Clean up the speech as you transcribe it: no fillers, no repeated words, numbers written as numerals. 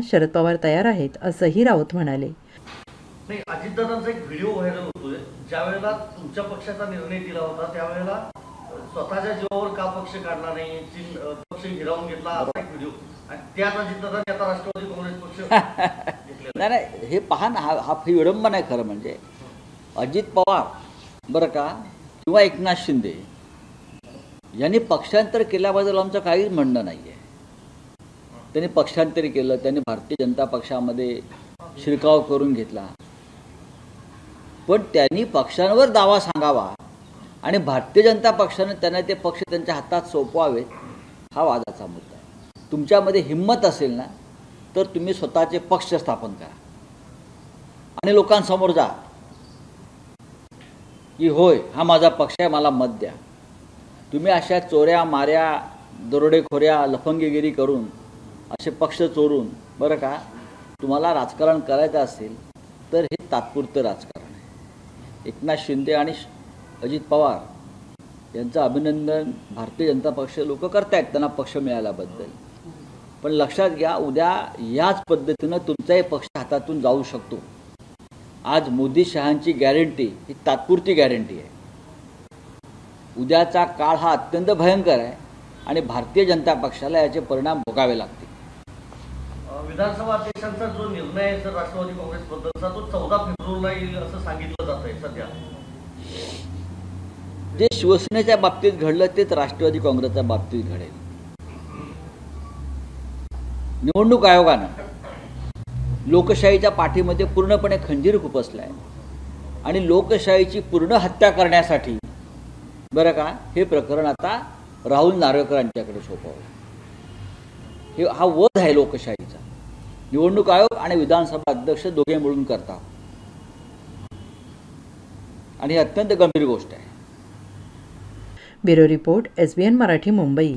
शरद पवार तयार आहेत असंही राऊत म्हणाले. नाही, अजितदादांचा एक व्हिडिओ व्हायरल होतोय. ज्यावेळेला तुमच्या पक्षाचा निर्णय दिला होता त्यावेळेला स्वतःच्या जीवावर का पक्ष काढला नाही, पक्ष हिरावून घेतला असा एक व्हिडिओ, आणि त्यात अजितदादांनी आता राष्ट्रवादी काँग्रेस पक्ष नाही, हे पहा ना, हा विडंबन आहे खरं म्हणजे. अजित पवार बरं का किंवा एकनाथ शिंदे यांनी पक्षांतर केल्याबद्दल आमचं काहीच म्हणणं नाही आहे. त्यांनी पक्षांतर केलं, त्यांनी भारतीय जनता पक्षामध्ये शिरकाव करून घेतला, पण त्यांनी पक्षांवर दावा सांगावा आणि भारतीय जनता पक्षाने त्यांना ते पक्ष त्यांच्या हातात सोपवावेत, हा वादाचा मुद्दा आहे. तुमच्यामध्ये हिंमत असेल ना तर तुम्ही स्वतःचे पक्ष स्थापन करा आणि लोकांसमोर जा की होय हा माझा पक्ष आहे, मला मत द्या. तुम्ही अशा चोऱ्या माऱ्या दरोडेखोऱ्या लफंगीगिरी करून असे पक्ष चोरून बरं का तुम्हाला राजकारण करायचं असेल तर हे तात्पुरतं राजकारण आहे. एकनाथ शिंदे आणि अजित पवार यांचं अभिनंदन भारतीय जनता पक्ष लोक करतायत त्यांना पक्ष मिळाल्याबद्दल, पण लक्षात घ्या उद्या याच पद्धतीनं तुमचाही पक्ष हातातून जाऊ शकतो. आज मोदी शहांची गॅरंटी ही तात्पुरती गॅरंटी आहे. उद्याचा काळ हा अत्यंत भयंकर आहे आणि भारतीय जनता पक्षाला याचे परिणाम भोगावे लागतील. विधानसभा अध्यक्षांचा जो निर्णय आहे राष्ट्रवादी काँग्रेस बद्दलचा तो 14 फेब्रुवारीला येईल असं सांगितलं जात आहे सध्या. जे शिवसेनेच्या बाबतीत घडलं तेच राष्ट्रवादी काँग्रेसच्या बाबतीत घडेल. निवडणूक आयोगानं लोकशाहीच्या पाठीमध्ये पूर्णपणे खंजीर खुपसलाय आणि लोकशाहीची पूर्ण हत्या करण्यासाठी बरं का हे प्रकरण आता राहुल नार्वेकर यांच्याकडे सोपवलं. हे हा वध आहे लोकशाहीचा. निवडणूक आयोग आणि विधानसभा अध्यक्ष दोघे मिळून करतात आणि ही अत्यंत गंभीर गोष्ट आहे. Bureau report, SBN Marathi, Mumbai.